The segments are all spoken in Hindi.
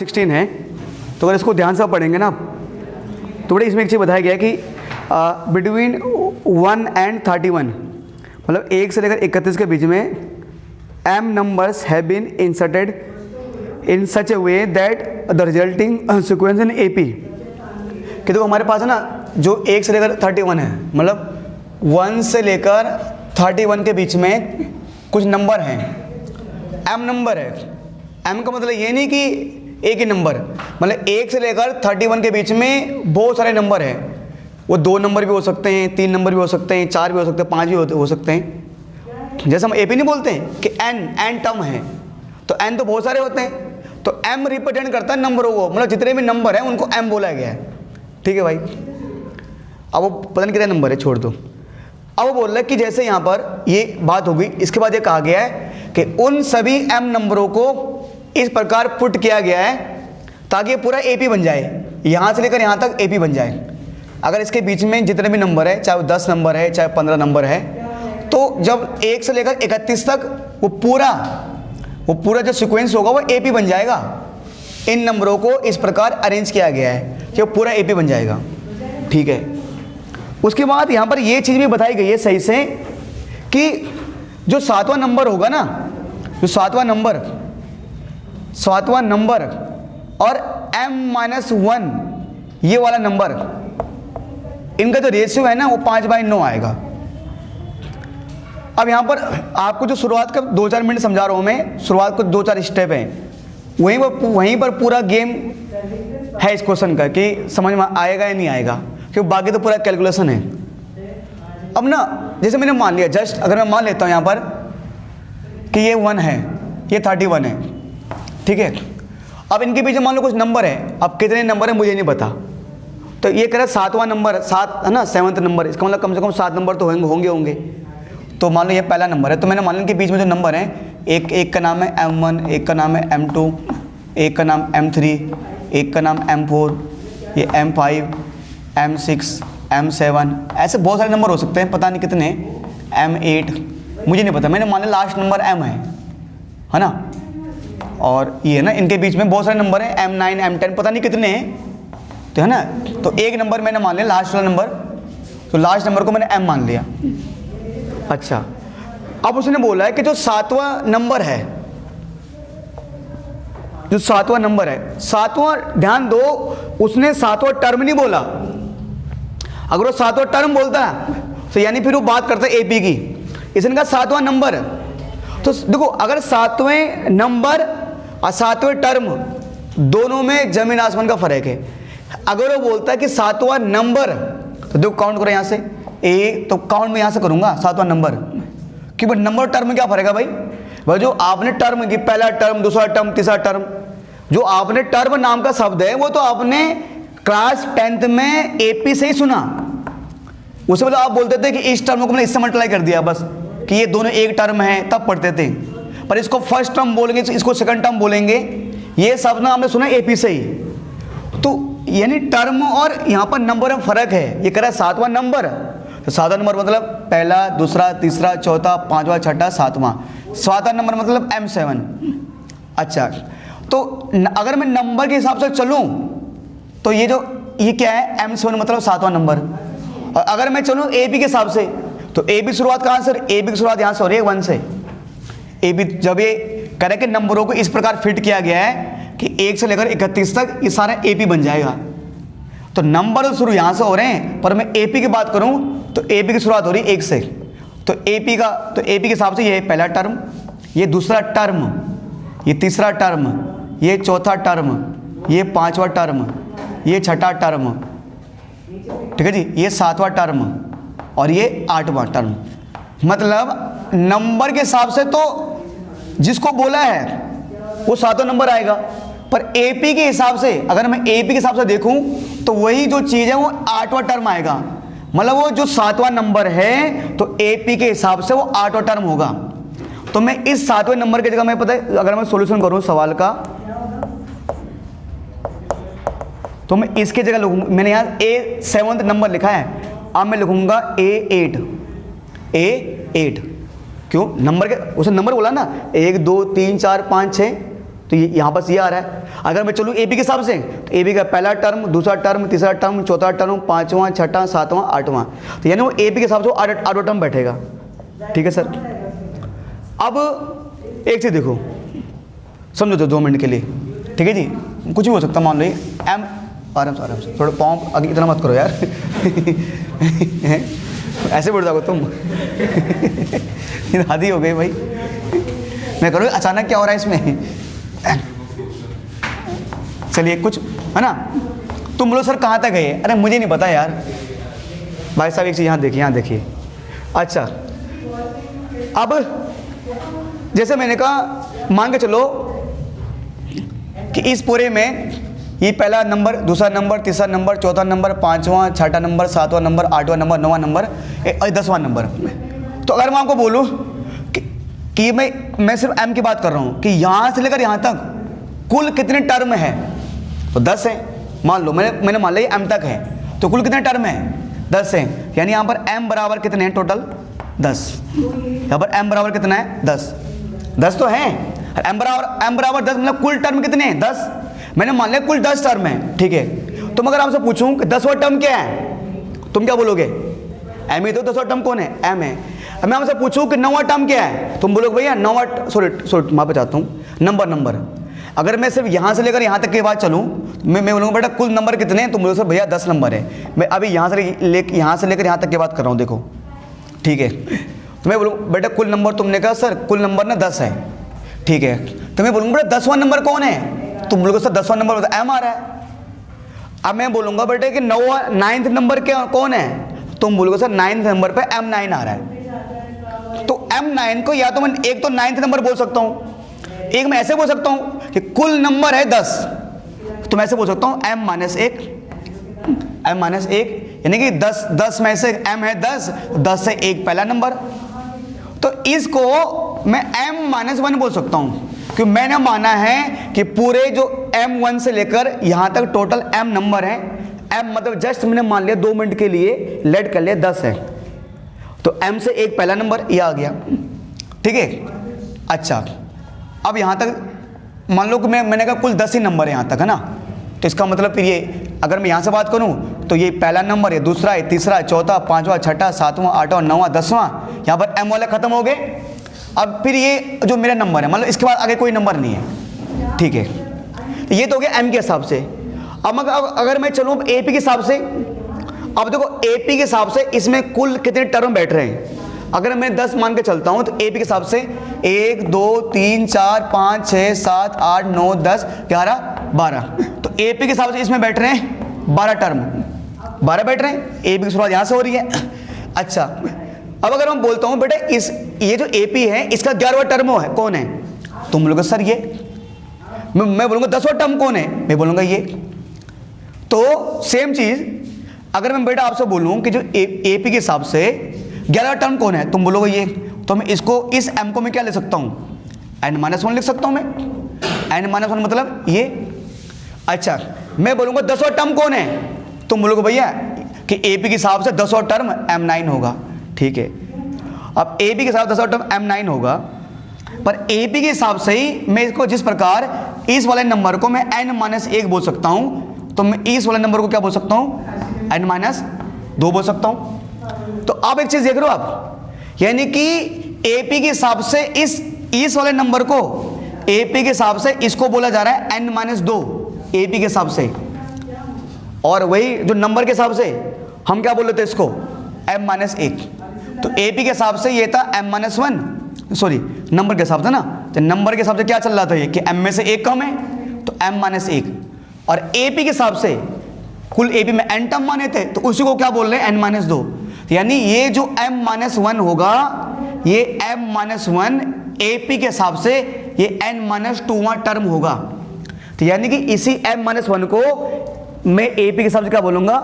16 है, तो अगर इसको ध्यान से पढ़ेंगे ना तो बड़े इसमें एक चीज़ बताया गया है कि बिटवीन 1 and 31 मतलब 1 से लेकर 31 के बीच में m numbers have been inserted in such a way that the resulting sequence in AP कि देखो हमारे पास है ना जो 1 से लेकर 31 है, मतलब 1 से लेकर 31 के बीच में कुछ नंबर हैं, m नंबर है। m का मतलब ये नहीं कि एक ही नंबर, मतलब 1 से लेकर 31 के बीच में बहुत सारे नंबर हैं। वो 2 नंबर भी हो सकते हैं, 3 नंबर भी हो सकते हैं, 4 भी हो सकते हैं, 5 भी हो सकते हैं। जैसे हम AP नहीं बोलते हैं कि n टर्म है, तो n तो बहुत सारे होते हैं, तो m रिप्रेजेंट करता है नंबरों को, मतलब जितने भी नंबर हैं उनको m बोला गया है। ठीक है भाई, अब वो पता नहीं कितने नंबर है, छोड़ दो। अब वो बोल रहा है कि जैसे यहाँ पर ये बात होगी, इसके बाद ये कहा गया है कि उन सभी m नंबरों को इस प्रकार पुट किया गया है ताकि ये पूरा AP बन जाए, यहाँ से लेकर यहाँ तक AP बन जाए। अगर इसके बीच में जितने भी नंबर है, चाहे वो 10 नंबर है, चाहे 15 नंबर है, तो जब 1 से लेकर 31 तक वो पूरा जो सीक्वेंस होगा वो AP बन जाएगा। इन नंबरों को इस प्रकार अरेंज किया गया है कि वो पूरा AP बन जाएगा। ठीक है, उसके बाद यहाँ पर ये चीज़ भी बताई गई है सही से कि जो 7वां नंबर होगा ना, जो 7वां नंबर और m-1 ये वाला नंबर, इनका जो रेशियो है ना वो 5/9 आएगा। अब यहाँ पर आपको जो शुरुआत का 2-4 मिनट समझा रहा हूँ मैं, शुरुआत को 2-4 स्टेप हैं, वहीं पर पूरा गेम है इस क्वेश्चन का कि समझ में आएगा या नहीं आएगा, क्योंकि बाकी तो पूरा कैलकुलेशन है। अब ना जैसे मैंने मान लिया, जस्ट अगर मैं मान लेता हूँ यहाँ पर कि ये 1 है, ये 31 है, ठीक है। अब इनके पीछे मान लो कुछ नंबर है, अब कितने नंबर है मुझे नहीं पता, तो ये कह रहा है 7वां नंबर, 7 है ना, 7th नंबर, इसका मतलब कम से कम 7 नंबर तो होंगे। तो मान लो ये पहला नंबर है, तो मैंने मान लिया इनके बीच में जो नंबर है, एक का नाम है m1, एक का नाम है m2, एक का नाम m3, एक का नाम m4, ये m5, m6, m7, ऐसे बहुत सारे नंबर हो सकते हैं, पता नहीं कितने, m8, मुझे नहीं पता, मैंने मान लिया लास्ट नंबर m है ना। और ये ना इनके बीच में बहुत सारे नंबर हैं, m9, m10, पता नहीं कितने हैं, तो है ना। तो एक नंबर मैंने मान लिया लास्ट वाला नंबर, तो लास्ट नंबर को मैंने m मान लिया। अच्छा, अब उसने बोला है कि जो 7वां नंबर है, जो 7वां नंबर है, 7वां, ध्यान दो, उसने 7वां टर्म नहीं बोला। अगर वो 7वां टर्म बोलता है तो यानी फिर वो बात करता है AP की, इसने कहा 7वां नंबर। तो देखो, अगर 7वें नंबर और 7वें टर्म दोनों में जमीन आसमान का फर्क है। अगर वो बोलता है कि 7वां नंबर, तो देखो काउंट करो यहाँ से, तो काउंट में यहाँ से करूँगा 7वां नंबर, कि भाई नंबर टर्म में क्या फर्क है भाई जो आपने टर्म की, पहला टर्म, दूसरा टर्म, तीसरा टर्म, जो आपने टर्म नाम का शब्द है वो तो आपने क्लास 10th में AP से ही सुना। उससे मतलब आप बोलते थे कि इस टर्म को मैंने इससे मल्टीप्लाई कर दिया बस, कि ये दोनों एक टर्म है, तब पढ़ते थे। पर इसको फर्स्ट टर्म बोलेंगे, इसको सेकंड टर्म बोलेंगे, ये सब ना हमने सुना AP से ही। तो यानी टर्म और यहाँ पर नंबर में फर्क है। ये कह रहा है 7वां नंबर, तो 7वां नंबर मतलब पहला, दूसरा, तीसरा, चौथा, 5वां, छठा, 7वां। 7वां नंबर मतलब m7। अच्छा, तो अगर मैं नंबर के हिसाब से चलूँ तो ये क्या है, m7 मतलब 7वां नंबर। और अगर मैं चलूँ AP के हिसाब से, तो AP शुरुआत कहाँ से, AP की शुरुआत यहाँ से हो रही है 1 से। AP जब ये कह रहे कि नंबरों को इस प्रकार फिट किया गया है कि 1 से लेकर 31 तक ये सारा AP बन जाएगा, तो नंबर तो शुरू यहाँ से हो रहे हैं, पर मैं AP की बात करूँ तो AP की शुरुआत हो रही है 1 से। तो AP के हिसाब से ये पहला टर्म, ये दूसरा टर्म, ये तीसरा टर्म, ये चौथा टर्म, ये 5वां टर्म, ये छठा टर्म, ठीक है जी, ये 7वां टर्म और ये 8वां टर्म। मतलब नंबर के हिसाब से तो जिसको बोला है वो 7वां नंबर आएगा, पर AP के हिसाब से, अगर मैं AP के हिसाब से देखूं तो वही जो चीज़ है वो 8वां टर्म आएगा। मतलब वो जो 7वां नंबर है तो AP के हिसाब से वो 8वां टर्म होगा। तो मैं इस 7वें नंबर की जगह, मैं पता है अगर मैं सॉल्यूशन करूं सवाल का, तो मैं इसके जगह लिखूंगा, मैंने यहाँ A7 नंबर लिखा है, अब मैं लिखूंगा A8। क्यों, नंबर के उसने नंबर बोला ना, 1 2 3 4 5 6, तो ये यहाँ बस ये आ रहा है। अगर मैं चलूँ ए पी के हिसाब से तो ए पी का पहला टर्म, दूसरा टर्म, तीसरा टर्म, चौथा टर्म, पाँचवां, छठा, सातवां, आठवां, तो यानी वो ए पी के हिसाब से आठवां टर्म बैठेगा। ठीक है सर। अब एक चीज़ देखो, समझो तो 2 मिनट के लिए, ठीक है जी, कुछ भी हो सकता, मान लो एम, आराम से थोड़ा पाँव आगे इतना मत करो यार ऐसे बढ़ जाओ तुम हद ही हो गई भाई। मैं करूँ अचानक क्या हो रहा है इसमें। चलिए कुछ है ना, तुम बोलो सर कहाँ तक गए, अरे मुझे नहीं पता यार। भाई साहब एक चीज़ यहाँ देखिए। अच्छा, अब जैसे मैंने कहा, मान के चलो कि इस पूरे में ये पहला नंबर, दूसरा नंबर, तीसरा नंबर, चौथा नंबर, पाँचवां, छठा नंबर, सातवां नंबर, आठवां नंबर, नौवां नंबर और 10वां नंबर। तो अगर मैं आपको बोलूँ कि मैं सिर्फ एम की बात कर रहा हूँ कि यहाँ से लेकर यहाँ तक कुल कितने टर्म है, तो 10 है। मान लो मैंने मान लिया एम तक है, तो कुल कितने टर्म है, 10 है। यानी यहाँ पर एम बराबर कितने हैं टोटल, 10। यहाँ पर एम बराबर कितना है, 10 तो है। एम बराबर 10 मतलब कुल टर्म कितने हैं, 10। मैंने मान लिया कुल 10 टर्म है, ठीक है। तो मगर आपसे पूछूं कि 10वां टर्म क्या है, तुम क्या बोलोगे, एम ही तो 10वां टर्म कौन है, एम है। अब मैं आपसे पूछूं कि 9वां टर्म क्या है, तुम बोलोगे भैया 9वां, सॉरी मैं चाहता हूँ नंबर। अगर मैं सिर्फ यहाँ से लेकर यहाँ तक की बात चलूँ, मैं बोलूँगा बेटा कुल नंबर कितने हैं, तुम बोलोगे सर भैया 10 नंबर है। मैं अभी यहाँ से लेकर यहाँ तक की बात कर रहा हूँ, देखो ठीक है। तो मैं बोलूँ बेटा कुल नंबर, तुमने कहा सर कुल नंबर ना 10 है, ठीक है। तो मैं बोलूँगा बेटा 10वां नंबर कौन है, तुम बोलोगे सर 10वां नंबर एम आ रहा है। अब मैं बोलूँगा बेटे कि 9th नंबर क्या कौन है, तुम बोलोगे सर 9th नंबर पे M9 आ रहा है। तो M9 को या तो मैं एक तो 9th नंबर बोल सकता हूँ, एक मैं ऐसे बोल सकता हूँ कि कुल नंबर है 10, तो मैं ऐसे बोल सकता हूँ M-1 यानी कि 10 में से M है 10 से 1 पहला नंबर। तो इसको मैं M-1 बोल सकता हूँ, क्योंकि मैंने माना है कि पूरे जो M1 से लेकर यहाँ तक टोटल M नंबर है। M मतलब जस्ट मैंने मान लिया 2 मिनट के लिए लेट कर लिया 10 है, तो M से 1 पहला नंबर ये आ गया, ठीक है। अच्छा, अब यहाँ तक मान लो कि मैंने कहा कुल 10 ही नंबर है यहाँ तक, है ना। तो इसका मतलब फिर ये अगर मैं यहाँ से बात करूँ तो ये पहला नंबर है, दूसरा है, तीसरा, चौथा, पाँचवा, छठा, सातवां, आठवां, नौवां, 10वां, यहाँ पर M वाले खत्म हो गए। अब फिर ये जो मेरा नंबर है, मतलब इसके बाद आगे कोई नंबर नहीं है, ठीक है। तो ये तो हो गया M के हिसाब से। अब अगर मैं चलूँ AP के हिसाब से, अब देखो AP के हिसाब से इसमें कुल कितने टर्म बैठ रहे हैं। अगर मैं 10 मान के चलता हूँ तो AP के हिसाब से 1 2 3 4 5 6 7 8 9 10 11 12, तो AP के हिसाब से इसमें बैठ रहे हैं 12 टर्म, 12 बैठ रहे हैं। AP की शुरुआत यहाँ से हो रही है। अच्छा, अब अगर मैं बोलता हूँ बेटा ये जो AP है इसका 11वां टर्म है कौन है, तुम बोलोगे सर ये। मैं बोलूँगा 10वां टर्म कौन है, मैं बोलूँगा ये। तो सेम चीज़ अगर मैं बेटा आपसे बोलूँ कि जो AP के हिसाब से 11वां टर्म कौन है, तुम बोलोगे ये। तो मैं इसको इस M को मैं क्या ले सकता हूँ, N-1 लिख सकता हूँ मैं। N-1 मतलब ये। अच्छा, मैं बोलूँगा 10वां टर्म कौन है, तुम बोलोगे भैया कि AP के हिसाब से 10वां टर्म M9 होगा, ठीक है। अब AP के हिसाब से 10वां टर्म M9 होगा, पर AP के हिसाब से ही मैं इसको जिस प्रकार इस वाले नंबर को मैं N-1 बोल सकता हूँ, तो मैं इस वाले नंबर को क्या बोल सकता हूँ, N-2 बोल सकता हूँ। तो आप एक चीज़ देख रहे हो आप, यानी कि AP के हिसाब से इस वाले नंबर को AP के हिसाब से इसको बोला जा रहा है N-2 AP के हिसाब से, और वही जो नंबर के हिसाब से हम क्या बोल रहे थे इसको M-1। तो AP के हिसाब से ये था M-1, सॉरी नंबर के हिसाब से ना, तो नंबर के हिसाब से क्या चल रहा था ये कि M में से 1 कम है तो M-1, और AP के हिसाब से कुल AP में N टर्म माने थे तो उसी को क्या बोल रहे हैं N-2। यानी ये जो M-1 होगा, ये M-1 AP के हिसाब से ये N-2वां टर्म होगा। तो यानी कि इसी M-1 को मैं AP के हिसाब से क्या बोलूँगा,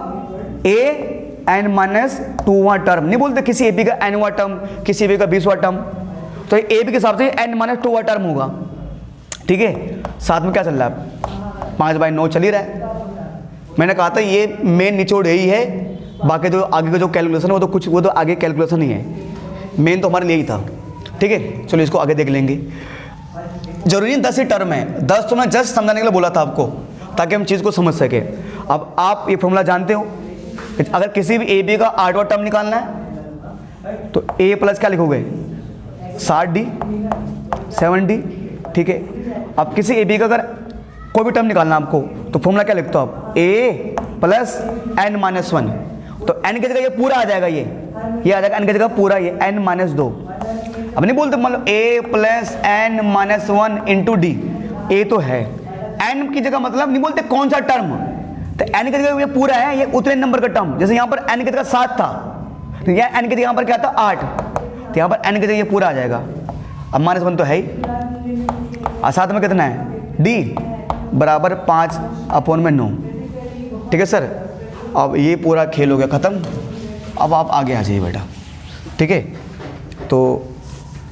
N-2वां टर्म। नहीं बोलते किसी AP का N वां टर्म, किसी AP का 20वां टर्म, तो AP के हिसाब से N-2वां टर्म होगा, ठीक है। साथ में क्या चल रहा है, 5/9 चल ही रहा है। मैंने कहा था ये मेन निचोड़ यही है, बाकी तो आगे का जो कैलकुलेशन है वो तो आगे कैलकुलेशन ही है, मेन तो हमारे लिए ही था, ठीक है। चलो इसको आगे देख लेंगे। जरूरी नहीं 10 ही टर्म है, 10 तो मैं जस्ट समझाने के लिए बोला था आपको, ताकि हम चीज़ को समझ सके। अब आप ये फॉर्मूला जानते हो, अगर किसी भी ए बी का 8वां टर्म निकालना है तो ए प्लस क्या लिखोगे 60D 7D, ठीक है। अब किसी ए बी का अगर कोई भी टर्म निकालना आपको तो फॉर्मूला क्या लिखते हो आप, ए प्लस n माइनस 1, तो n की जगह ये पूरा आ जाएगा, ये आ जाएगा n की जगह पूरा, ये n माइनस 2। अब नहीं बोलते मान लो a plus n minus 1 into d, a तो है, n की जगह मतलब नहीं बोलते कौन सा टर्म, तो n की जगह ये पूरा है, ये उतने नंबर का टर्म, जैसे यहाँ पर n की जगह 7 था तो यह n की जगह यहाँ पर क्या था 8, तो यहाँ पर n की जगह ये पूरा आ जाएगा। अब माइनस 1 तो है ही, और साथ में कितना है d बराबर 5/9, ठीक है सर। अब ये पूरा खेल हो गया ख़त्म, अब आप आगे आ जाइए बेटा, ठीक है। तो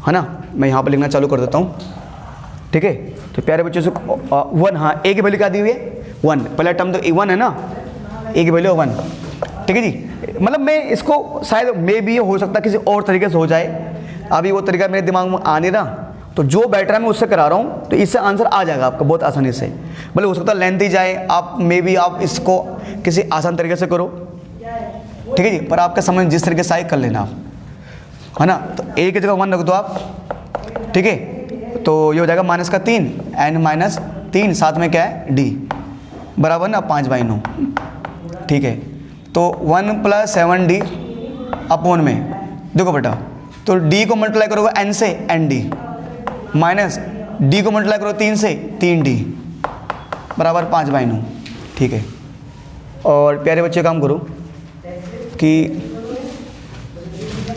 है ना, मैं यहाँ पर लिखना चालू कर देता हूँ, ठीक है। तो प्यारे बच्चों से 1, हाँ ए की वैल्यू क्या दी हुई है 1, पहला टर्म तो 1 है ना, ए की वैल्यू 1, ठीक है जी। मतलब मैं इसको शायद मे भी हो सकता है किसी और तरीके से हो जाए, अभी वो तरीका मेरे दिमाग में आ नहीं रहा, तो जो बैटर है मैं उससे करा रहा हूँ, तो इससे आंसर आ जाएगा आपका बहुत आसानी से। भले हो सकता है लेंथ ही जाए, आप मे भी आप इसको किसी आसान तरीके से करो, ठीक है जी, पर आपका समझ जिस तरीके से आए कर लेना आप, है ना। तो ए की जगह 1 रख दो आप, ठीक है। तो ये हो जाएगा माइनस का 3 n माइनस 3, साथ में क्या है d बराबर ना 5/9, ठीक है। तो 1 प्लस 7D अपॉन में देखो बेटा, तो d को मल्टीप्लाई करोगे n से nd माइनस d को मल्टीप्लाई करो 3 से 3D बराबर 5/9, ठीक है। और प्यारे बच्चे काम करो कि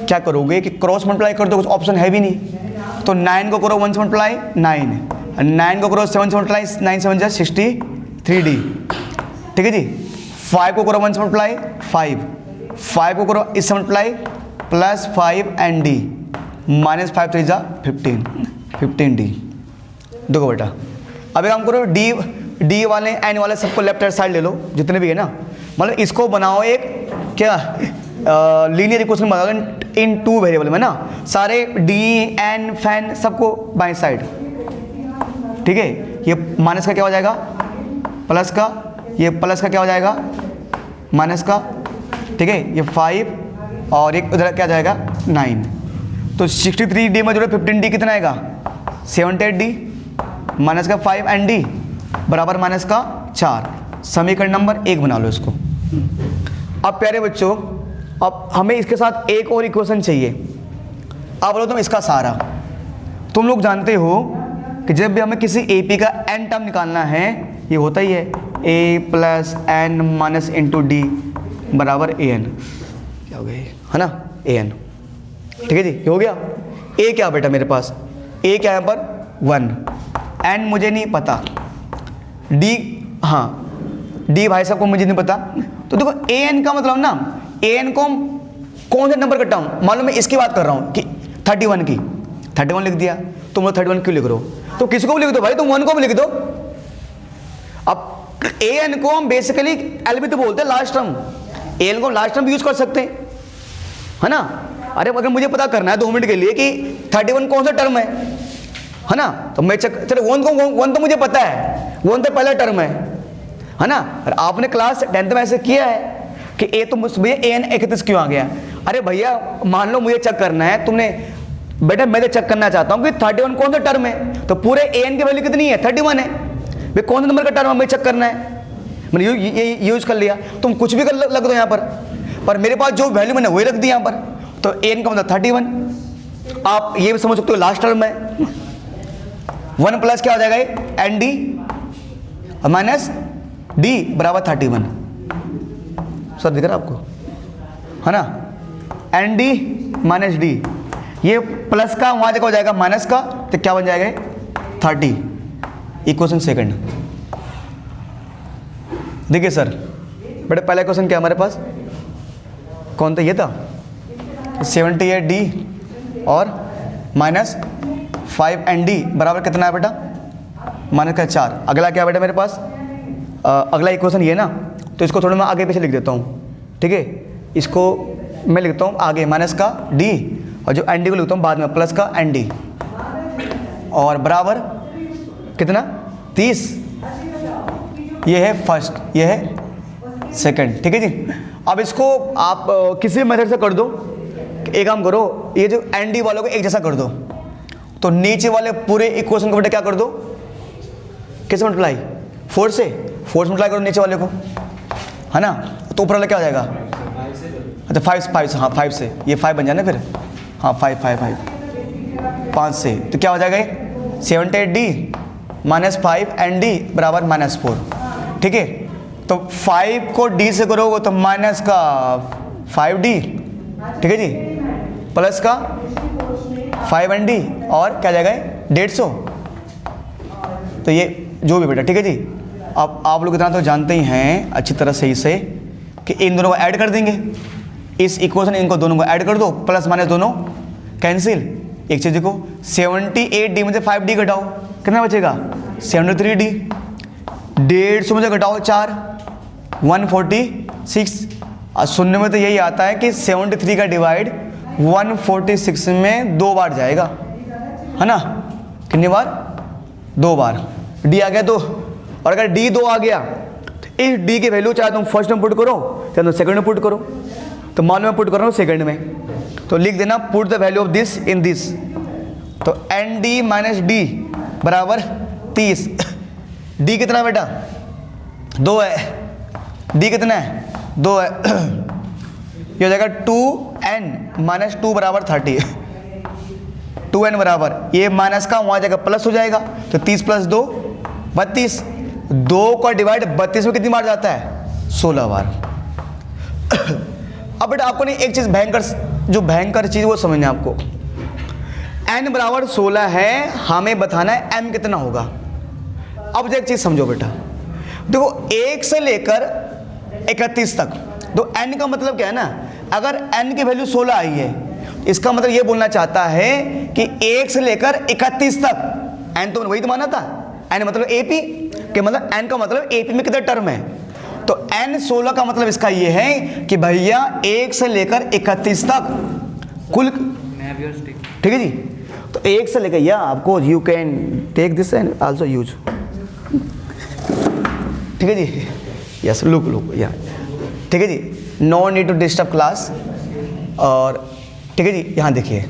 क्या करोगे कि क्रॉस मल्टीप्लाई कर दो, कुछ ऑप्शन है भी नहीं, तो 9 को करो 1 से मल्टीप्लाई 9 को करो 7 से मल्टीप्लाई 9 7 जा 63D, ठीक है जी। 5 को करो 1 से मल्टीप्लाई 5 को करो इससे मल्टीप्लाई प्लस 5 माइनस 5 3 जा 15D। देखो बेटा अब एक काम करो, डी वाले एन वाले सबको लेफ्ट हैंड साइड ले लो जितने भी है ना, मतलब इसको बनाओ एक क्या लीनियर इक्वेशन बनाओ इन 2 वेरिएबल में ना, सारे डी एन फैन सबको बाएं साइड, ठीक है। ये माइनस का क्या हो जाएगा प्लस का, ये प्लस का क्या हो जाएगा माइनस का, ठीक है। ये 5 और एक उधर क्या जाएगा 9, तो 63D में जोड़ो 15D कितना आएगा 78D माइनस का 5 बराबर माइनस का 4, समीकरण नंबर 1 बना लो इसको। अब प्यारे बच्चों अब हमें इसके साथ एक और इक्वेशन चाहिए। अब बोलो तुम इसका सारा, तुम लोग जानते हो कि जब भी हमें किसी AP का n टर्म निकालना है ये होता ही है a plus n minus into D बराबर an, क्या हो गया है ना an, ठीक है जी। ये हो गया। a क्या बेटा मेरे पास, a क्या है यहाँ पर 1, n मुझे नहीं पता, d हाँ d भाई साहब को मुझे नहीं पता, तो देखो an का मतलब ना an को कौन से नंबर का टर्म, मालूम मैं इसकी बात कर रहा हूँ कि 31 की, 31 लिख दिया, तुम लोग 31 क्यों लिख रहे हो, तो किसी को भी लिख दो भाई, तुम 1 को भी लिख दो। अब an को हम बेसिकली एल भी तो बोलते हैं लास्ट टर्म, an को लास्ट टर्म भी यूज कर सकते हैं, है ना। अरे अगर मुझे पता करना है 2 मिनट के लिए कि 31 कौन सा टर्म है ना, तो मैं चलो 1 तो मुझे पता है, 1 तो पहला टर्म है ना। और आपने क्लास 10th में ऐसे किया है कि ए तो भैया an 31 क्यों आ गया, अरे भैया मान लो मुझे चेक करना है, तुमने बेटा मैं तो चेक करना चाहता हूँ कि 31 कौन सा टर्म है, तो पूरे an की वैल्यू कितनी है 31 है भाई, कौन सा नंबर का टर्म हमें चेक करना है, मैंने ये यूज कर लिया। तुम कुछ भी कर लग दो यहाँ पर मेरे पास जो वैल्यू मैंने वही रख दी यहाँ पर, तो an का मतलब 31। आप ये भी समझ सकते हो लास्ट टर्म है 1 प्लस क्या हो जाएगा nd माइनस d बराबर 31, सर दिख रहा है आपको है ना, nd माइनस d, ये प्लस का वहाँ जगह हो जाएगा माइनस का, तो क्या बन जाएगा 30, इक्वेशन सेकंड। देखिए सर बेटा पहला क्वेश्चन क्या हमारे पास कौन था, ये था 78D और माइनस 5nd बराबर कितना है बेटा माइनस का 4। अगला क्या बेटा मेरे पास अगला इक्वेशन ये ना, तो इसको थोड़ा मैं आगे पीछे लिख देता हूँ, ठीक है। इसको मैं लिखता हूँ आगे माइनस का d और जो nd को लिखता हूँ बाद में प्लस का nd और बराबर कितना 30, ये है फर्स्ट, ये है सेकंड, ठीक है जी। अब इसको आप किसी मेथड से कर दो। एक काम करो, ये जो एन डी वालों को एक जैसा कर दो, तो नीचे वाले पूरे इक्वेशन को बेटा क्या कर दो, कैसे मल्टीप्लाई, 4 से मल्टीप्लाई करो नीचे वाले को, है ना, तो ऊपर वाला क्या हो जाएगा, अच्छा 5 से, हाँ 5 से, ये 5 बन जाए ना फिर, हाँ 5 से, तो क्या हो जाएगा ये 78D माइनस 5 एन डी बराबर -4, ठीक है। तो 5 को D से करोगे तो माइनस का 5D, ठीक है जी, प्लस का 5ND और क्या जाएगा 150, तो ये जो भी बेटा, ठीक है जी। अब आप लोग इतना तो जानते ही हैं अच्छी तरह सही से कि इन दोनों को ऐड कर देंगे, इस इक्वेशन इनको दोनों को ऐड कर दो, प्लस माइनस दोनों कैंसिल। एक चीज देखो 78D में से 5D घटाओ, कितना बचेगा 73D, 150 में से घटाओ 4, 146, और शून्य में तो यही आता है कि 73 का डिवाइड 146 में 2 बार जाएगा, है ना, कितनी बार, 2 बार। D आ गया 2, और अगर D 2 आ गया तो इस D की वैल्यू चाहे तुम फर्स्ट में पुट करो चाहे तुम सेकंड में पुट करो, तो मान में पुट कर रहा हूँ सेकंड में, तो लिख देना put the value of this in this, तो ND माइनस D बराबर 30। D कितना बेटा 2 है, D कितना है 2 है, ये हो जाएगा 2n माइनस 2 बराबर 30, 2n बराबर ये माइनस का वहाँ जाएगा प्लस हो जाएगा, तो 30 प्लस 2 32, 2 का डिवाइड 32 में कितनी बार जाता है 16 बार। अब बेटा आपको नहीं एक चीज़ भयंकर चीज़ वो समझना है आपको, n बराबर 16 है, हमें बताना है m कितना होगा। अब एक चीज़ समझो बेटा, देखो 1 से लेकर 31 तक, तो n का मतलब क्या है ना, अगर n की वैल्यू 16 आई है, इसका मतलब ये बोलना चाहता है कि 1 से लेकर 31 तक, n तो वही तो माना था, n मतलब AP के, मतलब n का मतलब AP में कितने टर्म है, तो n 16 का मतलब इसका ये है कि भैया 1 से लेकर 31 तक कुल, ठीक है जी। तो 1 से लेकर, या आपको you can take this and also use, ठीक है जी, यस लुक या, ठीक है जी, no need to disturb class. और ठीक है जी, यहाँ देखिए,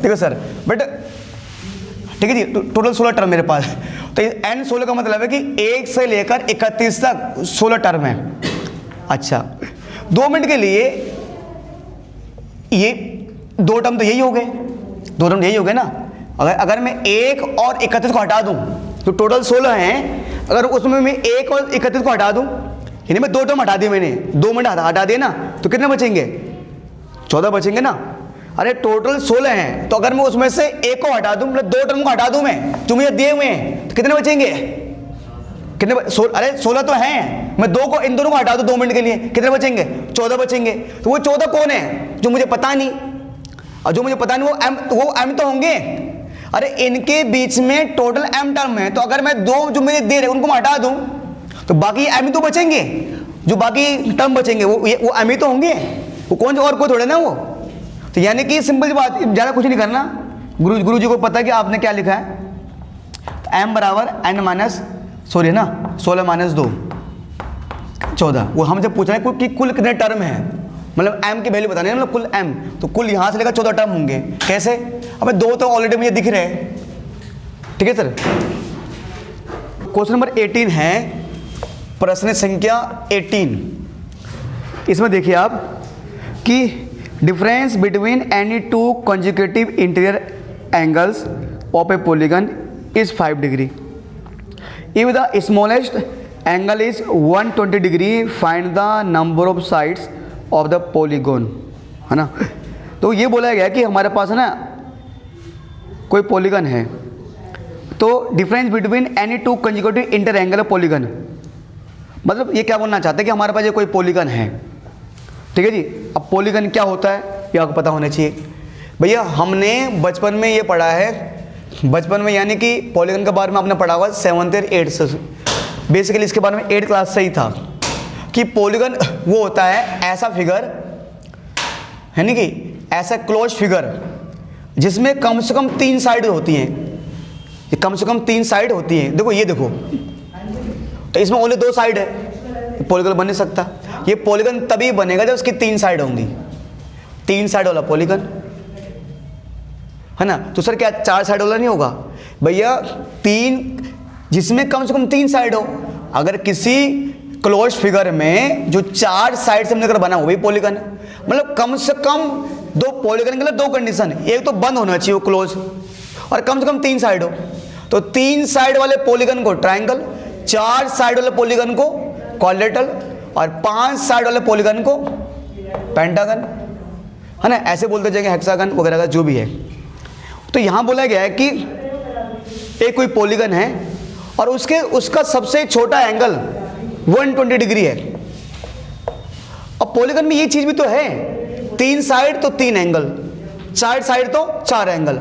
देखो सर बट ठीक है जी, टोटल 16 टर्म मेरे पास, तो n 16 का मतलब है कि 1 से लेकर 31 तक 16 टर्म है। अच्छा 2 मिनट के लिए ये 2 टर्म तो यही हो गए, 2 टर्म यही हो गए ना। अगर मैं 1 और 31 को हटा दूं तो टोटल 16 हैं, अगर उसमें मैं 1 और 31 को हटा दूं, यानी मैं 2 टर्म हटा दिए, मैंने 2 मिनट हटा दिए ना, तो कितने बचेंगे 14 बचेंगे ना। अरे टोटल 16 हैं, तो अगर मैं उसमें से 1 को हटा दूं, मतलब 2 टर्म को हटा दूं मैं जो मुझे दिए हुए हैं, तो कितने बचेंगे, कितने अरे 16 तो हैं, मैं 2 को, इन दोनों को हटा दूं 2 मिनट के लिए, कितने बचेंगे 14 बचेंगे। तो वो 14 कौन है जो मुझे पता नहीं, और जो मुझे पता नहीं वो m तो होंगे। अरे इनके बीच में टोटल m टर्म है, तो अगर मैं 2 जो मेरे दे रहे उनको मैं हटा दूं तो बाकी m तो बचेंगे, जो बाकी टर्म बचेंगे वो m ही तो होंगे, वो कौन और कोई थोड़े ना वो। तो यानी कि सिंपल बात, ज़्यादा कुछ नहीं करना, गुरु जी को पता है कि आपने क्या लिखा है, तो m बराबर n माइनस सॉरी ना 16 माइनस 2 14, वो हमसे पूछ रहे हैं कि कुल कितने टर्म है, मतलब m की वैल्यू बतानी है, मतलब कुल m, तो कुल यहाँ से लेकर 14 टर्म होंगे। कैसे, अब 2 तो ऑलरेडी मुझे दिख रहे हैं, ठीक है सर। क्वेश्चन नंबर 18 है, प्रश्न संख्या 18। इसमें देखिए आप कि difference between any 2 consecutive interior angles of A polygon is 5 degree. If the smallest angle is 120 degree, find the number of sides of the polygon, है ना। तो ये बोला गया कि हमारे पास है ना कोई पॉलीगन है, तो difference between any 2 consecutive interior angle of polygon, मतलब ये क्या बोलना चाहते हैं कि हमारे पास ये कोई पॉलीगन है, ठीक है जी। अब पॉलीगन क्या होता है ये आपको पता होना चाहिए भैया। हमने बचपन में ये पढ़ा है, बचपन में यानी कि पॉलीगन के बारे में आपने पढ़ा हुआ 7th और 8th से, बेसिकली इसके बारे में 8th क्लास से ही था कि पॉलीगन वो होता है ऐसा फिगर, यानी कि ऐसा क्लोज फिगर जिसमें कम से कम 3 साइड होती हैं, ये कम से कम 3 साइड होती है। देखो ये देखो, तो इसमें ओनली 2 साइड है, पॉलीगन बन नहीं सकता। ये पॉलीगन तभी बनेगा जब उसकी 3 साइड होंगी, 3 साइड वाला पॉलीगन, है ना। तो सर क्या 4 साइड वाला नहीं होगा? भैया 3, जिसमें कम से कम 3 साइड हो। अगर किसी क्लोज फिगर में जो 4 साइड से मिलकर बना हो वही पॉलीगन, मतलब कम से कम 2 पॉलीगन के लिए 2 कंडीशन, एक तो बंद होना चाहिए वो क्लोज, और कम से कम 3 साइड हो। तो 3 साइड वाले पॉलीगन को ट्रायंगल, 4 साइड वाले पॉलीगन को क्वाड्रिलेटरल, और 5 साइड वाले पॉलीगन को पेंटागन, है ना। ऐसे बोलते जाएंगे हेक्सागन वगैरह का जो भी है। तो यहां बोला गया है कि एक कोई पॉलीगन है और उसका सबसे छोटा एंगल 120 डिग्री है। अब पॉलीगन में ये चीज भी तो है, 3 साइड तो 3 एंगल, 4 साइड तो 4 एंगल,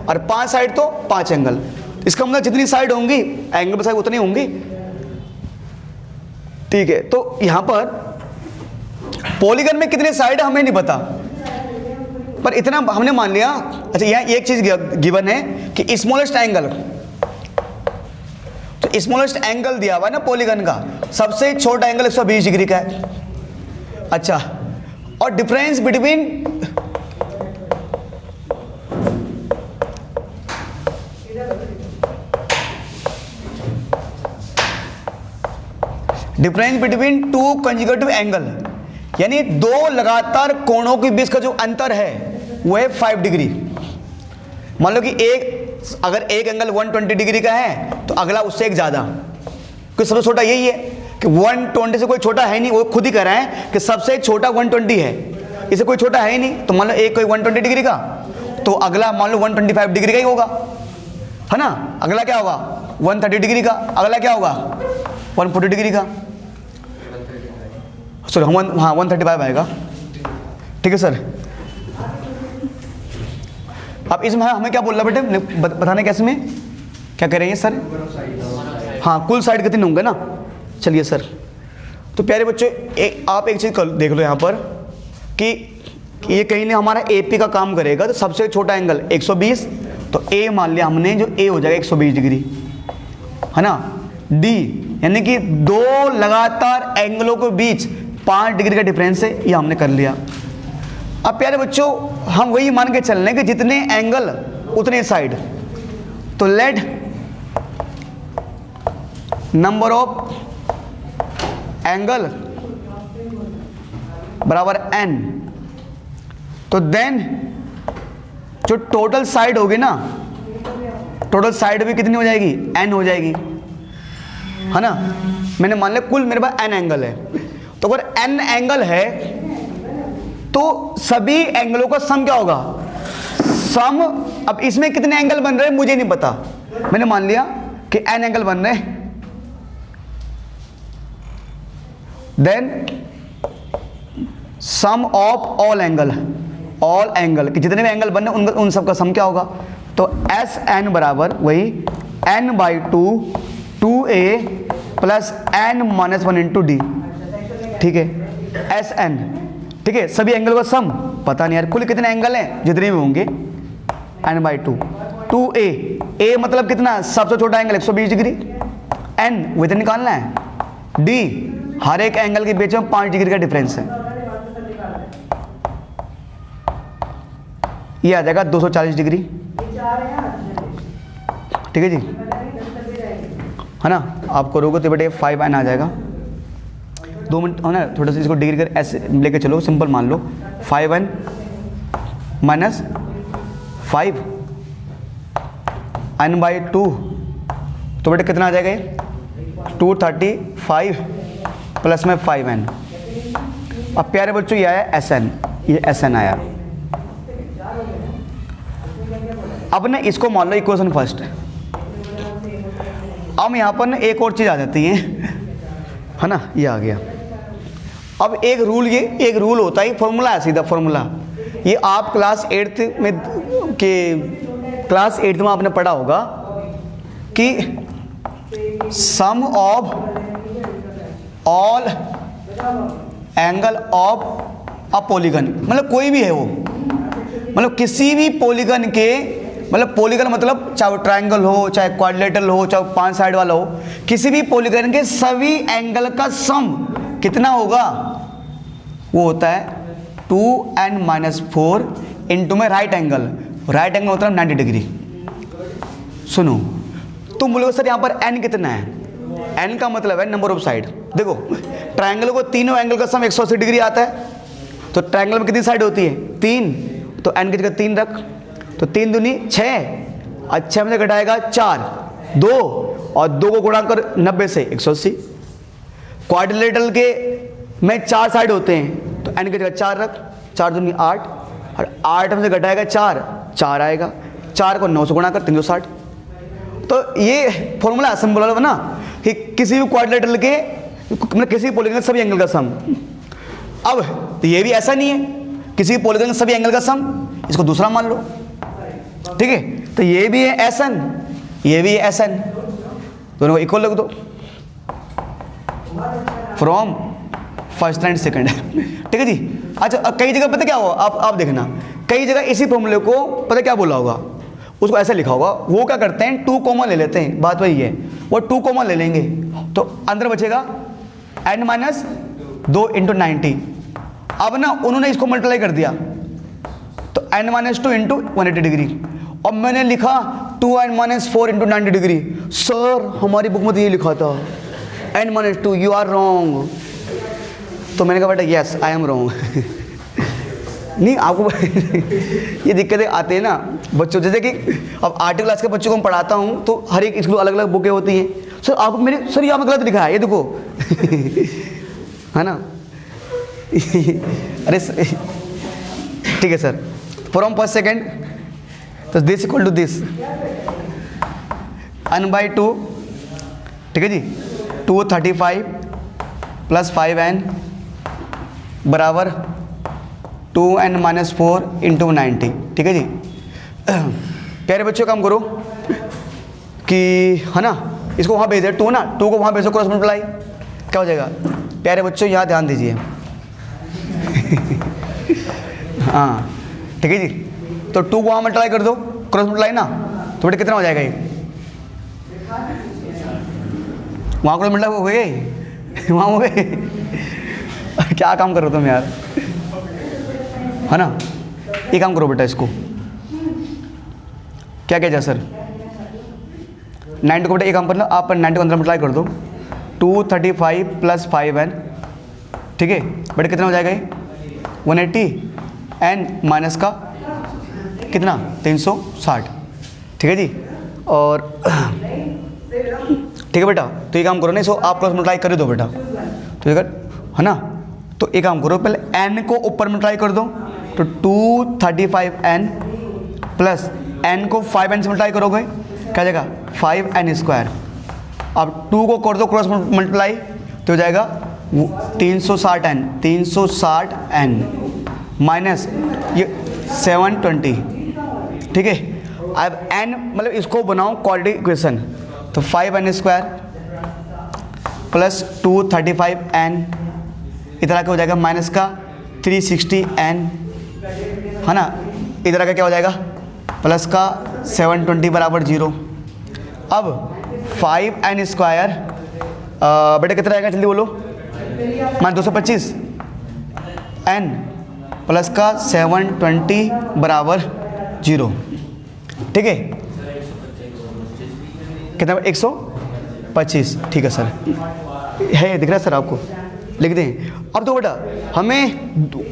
और 5 साइड तो 5 एंगल। इसका मतलब जितनी साइड होंगी एंगल पर साइड उतनी होंगी, ठीक है। तो यहां पर पॉलीगन में कितने साइड हमें नहीं पता, पर इतना हमने मान लिया। अच्छा, यहां एक चीज गिवन है कि स्मॉलेस्ट एंगल, तो स्मॉलेस्ट एंगल दिया हुआ है ना पॉलीगन का, सबसे छोटा एंगल 120 डिग्री का है। अच्छा, और difference between two conjugative angle, यानी 2 लगातार कोणों के बीच का जो अंतर है वो है 5 डिग्री। मान लो कि अगर एक एंगल 120 डिग्री का है तो अगला उससे एक ज्यादा, क्योंकि सबसे छोटा यही है कि 120 से कोई छोटा है नहीं। वो खुद ही कह रहे हैं कि सबसे छोटा 120 है, इसे कोई छोटा है ही नहीं। तो मान लो एक कोई 120 डिग्री का, तो अगला मान लो 125 डिग्री का ही होगा, है ना। अगला क्या होगा 130 डिग्री का, अगला क्या होगा 140 डिग्री का, सॉरी हाँ 135 आएगा, ठीक है सर। अब इसमें हमें क्या बोल रहा बेटे, बताने कैसे में क्या कह रहे हैं सर? हाँ, कुल साइड कितने होंगे ना। चलिए सर, तो प्यारे बच्चों आप एक चीज़ देख लो यहाँ पर कि ये कहीं ने हमारा AP का काम करेगा, तो सबसे छोटा एंगल 120, तो A मान लिया हमने, जो A हो जाएगा 120 डिग्री, है ना। D यानी कि 2 लगातार एंगलों के बीच 5 डिग्री का डिफरेंस है, ये हमने कर लिया। अब प्यारे बच्चों हम वही मान के चल रहे हैं कि जितने एंगल उतने साइड, तो लेट नंबर ऑफ एंगल बराबर n, तो देन जो टोटल साइड होगी ना, टोटल साइड भी कितनी हो जाएगी, n हो जाएगी, है ना। मैंने मान लिया कुल मेरे पास n एंगल है, तो अगर n एंगल है तो सभी एंगलों का सम क्या होगा, सम। अब इसमें कितने एंगल बन रहे हैं मुझे नहीं पता, मैंने मान लिया कि n एंगल बन रहे हैं, then sum of all angle, all angle कि जितने भी एंगल बन रहे हैं उन सब का सम क्या होगा। तो SN बराबर वही n/2 2a plus n-1 into d, ठीक है। SN, ठीक है। सभी एंगल का सम पता नहीं यार, कुल कितने एंगल हैं, जितने भी होंगे n/2 2a, a मतलब कितना, सबसे छोटा एंगल 120 डिग्री, n वो इतना निकालना है, d हर एक एंगल के बीच में 5 डिग्री का डिफरेंस है, ये आ जाएगा 240 डिग्री, ठीक है जी, है ना। आप करोगे तो बेटे 5n आ जाएगा। 2 मिनट है ना, थोड़ा सा इसको डिग्री कर ऐसे लेके चलो, सिंपल मान लो 5n माइनस 5 n/2, तो बेटे कितना आ जाएगा ये 235 प्लस में 5n। अब प्यारे बच्चों ये आया SN, ये SN आया। अब ना इसको मान लो इक्वेशन फर्स्ट। अब यहाँ पर ना एक और चीज़ आ जाती है ना, ये आ गया। अब एक रूल होता है, फॉर्मूला है, सीधा फॉर्मूला। ये आप क्लास 8th में आपने पढ़ा होगा कि sum of all angle of a polygon, मतलब कोई भी है वो, मतलब किसी भी पॉलीगन के मतलब पॉलीगन मतलब चाहे ट्रायंगल हो, चाहे क्वाड्रिलेटरल हो, चाहे 5 साइड वाला हो, किसी भी पॉलीगन के सभी एंगल का सम कितना होगा? वो होता है 2n-4 इंटू में राइट एंगल। राइट एंगल मतलब 90 डिग्री। सुनो, तुम बोलोगे सर यहाँ पर n कितना है? n का मतलब है नंबर ऑफ साइड। देखो ट्रायंगल को तीनों एंगल का सम 180 डिग्री आता है, तो ट्रायंगल में कितनी साइड होती है? 3, तो n की जगह 3 रख, तो 3 दूनी 6, अच्छा में से घटाएगा 4, 2 और 2 को गुणा कर 90 से 180। क्वाड्रिलेटरल के में 4 साइड होते हैं, तो n की जगह 4 रख, 4 दूनी 8 और 8 में से घटाएगा 4 आएगा, 4 को 9 से गुणा कर 360। तो ये फॉर्मूला असेंबल वाला ना कि किसी भी क्वाड्रिलेटरल के मतलब किसी भी पॉलीगन सभी एंगल का सम। अब तो ये भी ऐसा नहीं है किसी भी पॉलीगन सभी एंगल का सम, इसको दूसरा मान लो, ठीक है? तो ये भी है SN, ये भी है SN, दोनों को इक्वल रख दो फ्रॉम फर्स्ट एंड सेकंड, ठीक है जी। अच्छा अब कई जगह पता क्या हुआ, आप देखना, कई जगह इसी फॉर्मूले को पता क्या बोला होगा, उसको ऐसे लिखा होगा। वो क्या करते हैं 2 कॉमन ले लेते हैं, बात वही है, वो 2 कॉमन ले लेंगे तो अंदर बचेगा n-2 इंटू 90। अब ना उन्होंने इसको मल्टीप्लाई कर दिया तो n-2 इंटू 180 डिग्री, और मैंने लिखा 2n-4 इंटू 90 डिग्री। सर हमारी बुक में तो ये लिखा था n-2, यू आर रॉन्ग। तो मैंने कहा बेटा यस आई एम रॉन्ग। नहीं आपको ये दिक्कतें आती है ना बच्चों, जैसे कि अब 8वीं क्लास के बच्चों को मैं पढ़ाता हूँ तो हर एक स्कूल अलग अलग बुकें होती हैं। सर आपको मेरे सर यहाँ में गलत लिखा है, ये देखो है ना। अरे ठीक है सर, फ्रॉम फर्स्ट सेकेंड, तो this equal to this n/2, ठीक है जी, 235 प्लस 5n बराबर 2n-4 इंटू 90, ठीक है जी। प्यारे बच्चों काम करो कि है ना, इसको वहाँ भेज दे 2 ना, 2 को वहाँ भेजो क्रॉस मल्टीप्लाई, क्या हो जाएगा? प्यारे बच्चों यहाँ ध्यान दीजिए। हाँ ठीक है जी, तो 2 को वहाँ मल्टीप्लाई कर दो क्रॉस मल्टीप्लाई ना, तो बेटे कितना हो जाएगा ये? वहाँ क्रॉस मल्टीप्लाई हो गए, वहाँ हो गए। क्या काम कर रहे हो तुम यार, है ना। ये काम करो बेटा, इसको क्या क्या जाए सर 90 को बेटा ये काम कर लो आप, 90 को अंदर मल्टीप्लाई कर दो 235 प्लस 5n, ठीक है बेटा कितना हो जाएगा ये 180 n माइनस का कितना 360, ठीक है जी। और ठीक है बेटा, तो ये काम करो ना, इसको आप क्रॉस मल्टीप्लाई कर दो बेटा, तो अगर है ना, तो एक काम करो पहले n को ऊपर मल्टीप्लाई कर दो, तो 235n प्लस n को 5n से मल्टीप्लाई करोगे क्या जाएगा 5n²। अब 2 को कर दो क्रॉस मल्टीप्लाई तो हो जाएगा 360n माइनस ये 720, ठीक है। अब n मतलब इसको बनाओ क्वाड्रेटिक इक्वेशन, तो 5n² प्लस 235n इधर का हो जाएगा माइनस का 360n, है ना, इधर का क्या हो जाएगा प्लस का 720 बराबर 0। अब 5n² बेटा कितना आएगा जल्दी बोलो, मान 225 n प्लस का 720 बराबर 0, ठीक है कितना 125, ठीक है सर, है दिख रहा है सर आपको, लिख दें। अब तो बेटा हमें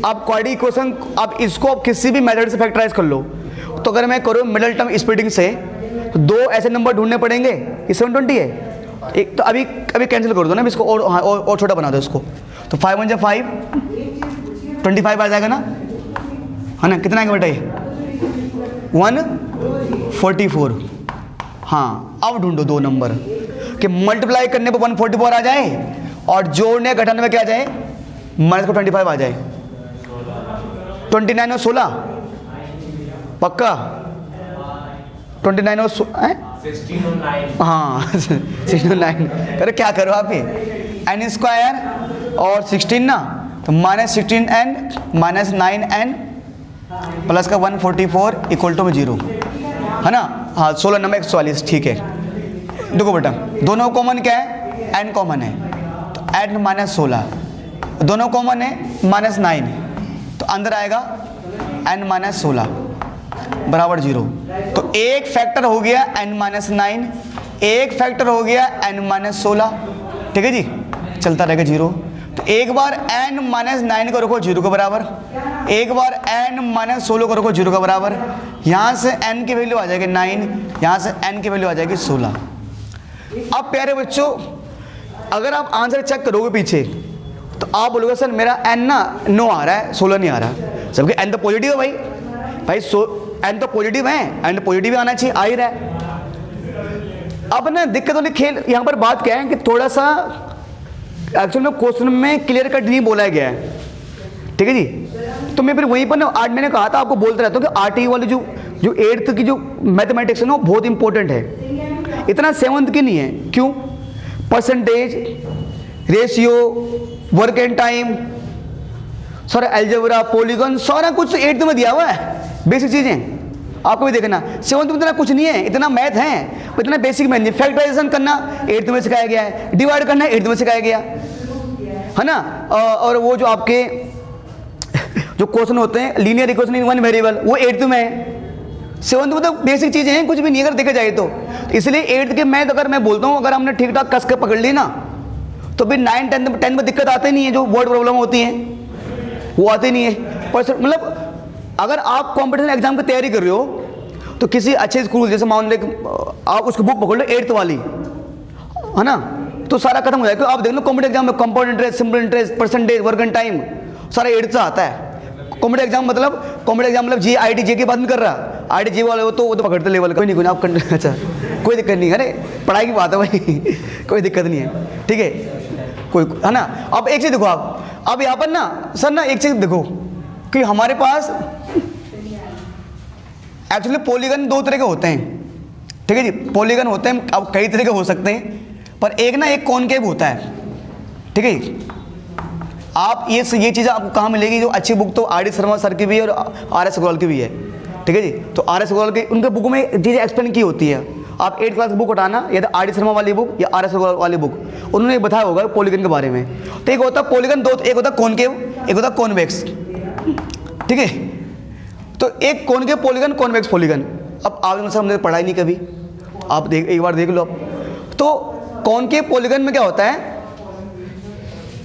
आप क्वाड्रेटिक इक्वेशन आप इसको आप किसी भी मेथड से फैक्टराइज कर लो, तो अगर मैं करूँ मिडल टर्म स्प्लिटिंग से तो 2 ऐसे नंबर ढूंढने पड़ेंगे, ये 720 है एक, तो अभी कैंसिल कर दो ना, इसको और छोटा बना दो इसको, तो 5 1 5 25 आ जाएगा ना, है ना, कितना आएगा बेटा ये 144। हाँ अब ढूंढो 2 नंबर कि मल्टीप्लाई करने पर 144 आ जाए और जोड़ने घटाने में क्या आ जाए माइनस को 25 आ जाए, 29 और 16 पक्का, 29 और 16 हाँ 16 और 9, अरे क्या करो आप ये n² और 16 ना, तो minus 16n minus 9n plus का 144 इक्वल टू 0, है ना, हाँ 16 नंबर 144, ठीक है। देखो बेटा दोनों कॉमन क्या है, n कॉमन है, तो n माइनस 16, दोनों कॉमन है -9, तो अंदर आएगा n माइनस 16 बराबर 0। तो एक फैक्टर हो गया n माइनस 9, एक फैक्टर हो गया n माइनस 16, ठीक है जी, चलता रहेगा 0। तो एक बार n माइनस 9 को रखो 0 के बराबर, एक बार n माइनस 16 को रखो 0 के बराबर, यहाँ से n की वैल्यू आ जाएगी 9, यहाँ से n की वैल्यू आ जाएगी 16। अब प्यारे बच्चों अगर आप आंसर चेक करोगे पीछे तो आप बोलोगे सर मेरा n ना 9 आ रहा है, 16 नहीं आ रहा, सबके n तो पॉजिटिव है भाई, n तो पॉजिटिव है, n पॉजिटिव आना चाहिए, आ ही रहा है। अब ना दिक्कत वाली खेल यहाँ पर बात क्या है कि थोड़ा सा एक्चुअल में क्वेश्चन में क्लियर कट नहीं बोला गया है, ठीक है जी। तो मैं फिर वहीं पर ना आज मैंने कहा था आपको बोलते रहता हूँ कि आरटी वाली जो 8th की जो मैथमेटिक्स है ना वो बहुत इंपॉर्टेंट है, इतना 7th की नहीं है। क्यों? Percentage, ratio, work and time, सारा अलजेब्रा, पॉलीगॉन, सारा कुछ 8th में दिया हुआ है, बेसिक चीज़ें आपको भी देखना। 7th में इतना कुछ नहीं है, इतना मैथ है, इतना बेसिक मैथ नहीं। फैक्टराइजेशन करना 8th में सिखाया गया है, डिवाइड करना 8th में सिखाया गया है ना। और वो जो आपके जो क्वेश्चन होते हैं linear equation in one variable वो 8th में है। 7th में तो बेसिक चीज़ें हैं, कुछ भी नहीं अगर देखा जाए तो इसलिए 8th के मैथ अगर मैं बोलता हूँ अगर हमने ठीक ठाक कस के पकड़ ली ना तो फिर 9, 10 में दिक्कत आती नहीं है, जो वर्ड प्रॉब्लम होती हैं वो आती नहीं है। पर मतलब अगर आप कॉम्पिटिशन एग्जाम की तैयारी कर रहे हो तो किसी अच्छे स्कूल जैसे मान लो आप उसकी बुक पकड़ लो 8th वाली, है ना, तो सारा खत्म हो जाएगा। आप देख लो कॉम्पिटिटिव एग्जाम में compound interest, simple interest, percentage, work and time सारा 8th से आता है। कॉम्पिटिटिव एग्जाम मतलब जी आई टी जे की बात नहीं कर रहा, आई टी जे वाले वो तो पकड़ते लेवल का, कोई नहीं आप अच्छा कोई दिक्कत नहीं, अरे पढ़ाई की बात है भाई कोई दिक्कत नहीं है, ठीक है, कोई है ना। अब एक चीज़ देखो आप, अब यहाँ पर ना सर ना एक चीज़ देखो कि हमारे पास एक्चुअली पॉलीगन 2 तरह के होते हैं, ठीक है जी। पॉलीगन होते हैं, अब कई तरह के हो सकते हैं, पर एक ना एक कॉनकेव होता है, ठीक है जी। आप ये चीज़ आपको कहाँ मिलेगी? जो अच्छी बुक तो आर डी शर्मा सर की भी है और आर एस अग्रवाल की भी है, ठीक है जी। तो आर एस अग्रवाल की उनके बुक में चीज़ें एक्सप्लेन की होती है। आप 8th क्लास बुक उठाना, या तो आर डी शर्मा वाली बुक या आर एस अग्रवाल वाली बुक, उन्होंने बताया होगा पॉलीगन के बारे में। तो एक होता है पॉलीगन 2, एक होता है कॉनकेव, एक होता है कॉन्वेक्स, ठीक है। तो एक कॉनकेव पॉलीगन, कॉन्वेक्स पॉलीगन, अब आगे से हमने पढ़ा ही नहीं कभी, आप एक बार देख लो आप। तो कॉनकेव पॉलीगन में क्या होता है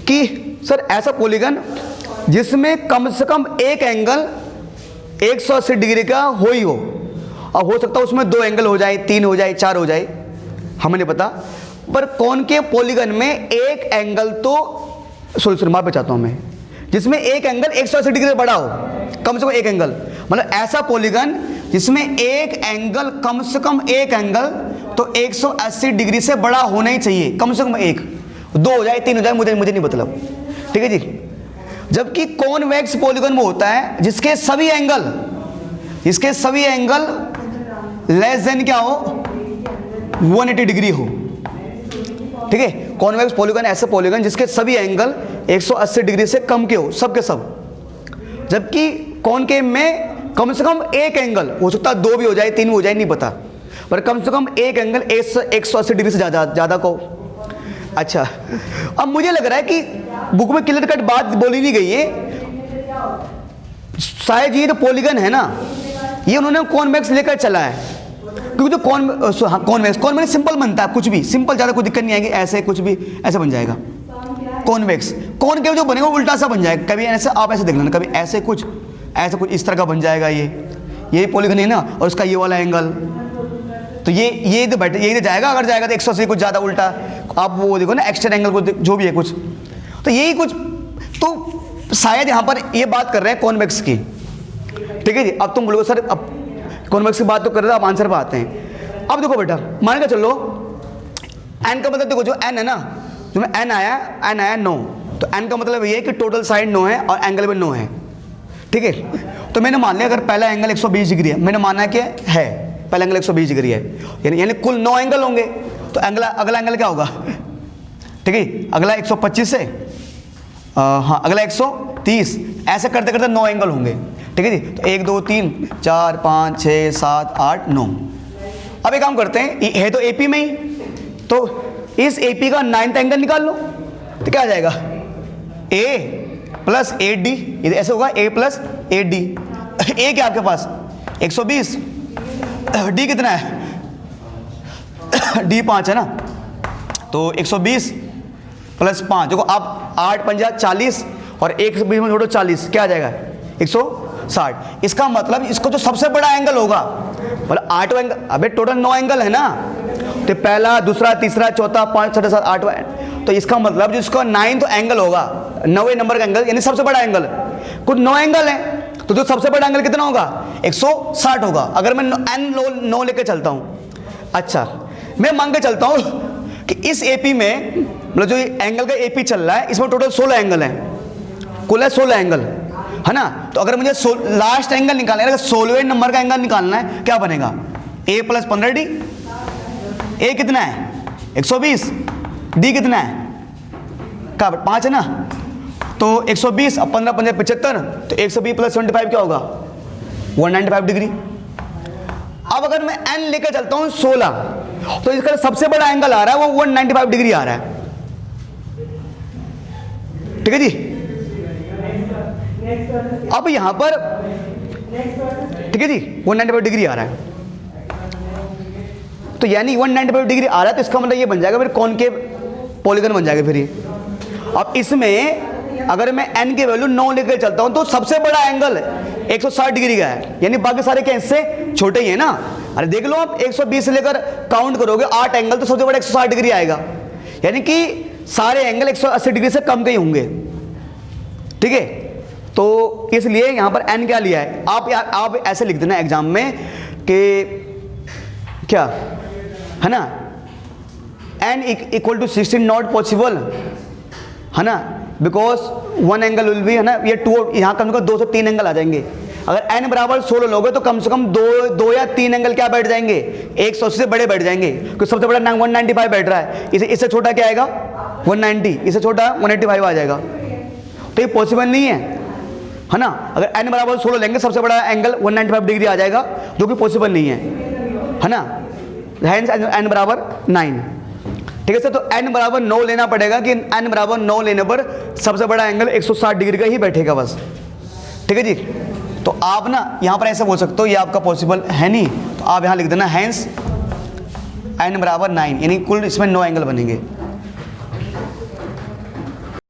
कि सर ऐसा पॉलीगन जिसमें कम से कम एक एंगल 180 डिग्री का हो ही हो, अब हो सकता है उसमें 2 एंगल हो जाए, 3 हो जाए, 4 हो जाए, हमें नहीं पता। पर कॉनकेव पॉलीगन में एक एंगल तो सॉरी माफ चाहता हूं मैं, जिसमें एक एंगल 180 डिग्री से बड़ा हो, कम से कम एक एंगल, मतलब ऐसा पॉलीगन जिसमें एक एंगल कम से कम एक एंगल तो 180 डिग्री से बड़ा होना ही चाहिए, कम से कम एक, 2 हो जाए, 3 हो जाए, मुझे नहीं मतलब, ठीक है जी। जबकि कॉन्वेक्स पॉलीगन में होता है जिसके सभी एंगल लेस देन क्या हो, 180 डिग्री हो, ठीक है। कॉन्वेक्स पॉलीगन ऐसे पॉलीगन जिसके सभी एंगल 180 डिग्री से कम के हो, सब के सब। जबकि कॉनकेव में कम से कम एक एंगल हो सकता है, 2 भी हो जाए, 3 भी हो जाए, नहीं पता, पर कम से कम एक एंगल 180 डिग्री से ज़्यादा को। अच्छा, अब मुझे लग रहा है कि बुक में क्लियर कट बात बोली नहीं गई है, शायद ये जो पॉलीगन है ना ये उन्होंने कॉन्वेक्स लेकर चला है, क्योंकि जो कॉन्वेक्स सिंपल बनता है, कुछ भी सिंपल, ज़्यादा कोई दिक्कत नहीं आएगी, ऐसे कुछ भी ऐसे बन जाएगा कॉन्वेक्स। कॉनकेव जो बनेगा उल्टा सा बन जाएगा, कभी ऐसे आप ऐसे देख लेना, कभी ऐसे कुछ इस तरह का बन जाएगा, ये पॉलीगन है ना, और उसका ये वाला एंगल, तो ये तो बैठे यही तो जाएगा, अगर जाएगा तो 180 कुछ ज़्यादा उल्टा, आप वो देखो ना एक्स्ट्रा एंगल को जो भी है कुछ, तो यही कुछ, तो शायद यहाँ पर ये बात कर रहे हैं कॉन्वेक्स की, ठीक है जी। अब तुम बोलोगे सर अब कॉन्वेक्स की बात तो कर रहे थे, आप आंसर पर आते हैं। अब देखो बेटा मान के चलो एन का मतलब देखो, जो एन है ना, जो में एन आया 9, तो एन का मतलब ये है कि टोटल साइड 9 है और एंगल भी 9 है, ठीक है। तो मैंने मान लिया अगर पहला एंगल 120 डिग्री है, मैंने माना कि है पहला एंगल 120 डिग्री है, यानी कुल 9 एंगल होंगे, तो अगला एंगल क्या होगा, ठीक है, अगला 125 से हाँ अगला 130, ऐसे करते करते 9 एंगल होंगे। ठीक है जी। तो 1 2 3 4 5 6 7 8 9। अब एक काम करते हैं, ये है तो एपी में ही, तो इस एपी का 9th एंगल निकाल लो, तो क्या आ जाएगा ए प्लस 8d, ये ऐसे होगा a प्लस 8d। ए क्या आपके पास 120, d कितना है d 5 है ना, तो 120 प्लस 5, देखो आप 8 पंजा 40 और 120 में जोड़ो 40, क्या आ जाएगा 160। इसका मतलब इसको जो सबसे बड़ा एंगल होगा, मतलब 8 एंगल, अबे टोटल 9 एंगल है ना, तो पहला दूसरा तीसरा चौथा 5 6 7 8, तो इसका मतलब जो इसका 9th एंगल होगा, 9वें नंबर का एंगल, यानी सबसे बड़ा एंगल, कुछ 9 एंगल है, तो जो सबसे बड़ा एंगल कितना होगा 160 होगा। अगर मैं n 9 लेके चलता हूँ, अच्छा मैं मान के चलता हूँ कि इस एपी में, मतलब जो एंगल का एपी चल रहा है, इसमें टोटल 16 एंगल है, कुल है 16 एंगल, है ना। तो अगर मुझे लास्ट एंगल निकालना है, अगर 16वें नंबर का एंगल निकालना है, क्या बनेगा a प्लस 15d, a कितना है 120, d कितना है क्या 5 है ना, तो 120 अब 15 15 75, तो 120 प्लस 75 क्या होगा 195 डिग्री। अब अगर मैं n लेकर चलता हूं 16, तो इसका सबसे बड़ा एंगल आ रहा है वो 195 डिग्री आ रहा है, ठीक है जी। अब यहां पर ठीक है जी 195 डिग्री आ रहा है, तो यानी 195 डिग्री आ रहा है, तो इसका मतलब ये बन जाएगा फिर कॉनकेव पॉलीगन बन जाएगा फिर ये। अब इसमें अगर मैं n की वैल्यू 9 लेकर चलता हूं, तो सबसे बड़ा एंगल 160 डिग्री का है, यानी बाकी सारे क्या इससे छोटे ही है ना। अरे देख लो आप 120 से लेकर काउंट करोगे 8 एंगल, तो सबसे बड़ा 160 डिग्री आएगा, यानी कि सारे एंगल 180 डिग्री से कम के ही होंगे, ठीक है। तो इसलिए यहां पर n क्या लिया है, आप ऐसे लिख देना एग्जाम में कि क्या है ना, n equal to 16 not possible, है ना, बिकॉज 1 एंगल विल बी, है ना, ये 2, यहाँ कम से कम 2 से 3 एंगल आ जाएंगे। अगर n बराबर 16 लोगे तो कम से कम 2 या 3 एंगल क्या बैठ जाएंगे 180 से बड़े बैठ जाएंगे, क्योंकि सबसे बड़ा 195 बैठ रहा है, इससे छोटा क्या आएगा 190, इससे छोटा 185 आ जाएगा, तो ये पॉसिबल नहीं है ना। अगर n बराबर 16 लेंगे सबसे बड़ा एंगल 195 डिग्री आ जाएगा, जो कि पॉसिबल नहीं है ना। हेंस n बराबर 9, ठीक है सर। तो n बराबर 9 लेना पड़ेगा कि n बराबर 9 लेने पर सबसे बड़ा एंगल 160 डिग्री का ही बैठेगा बस, ठीक है जी। तो आप ना यहाँ पर ऐसे बोल सकते हो, ये आपका पॉसिबल है नहीं, तो आप यहाँ लिख देना हेंस n बराबर 9, यानी कुल इसमें 9 एंगल बनेंगे।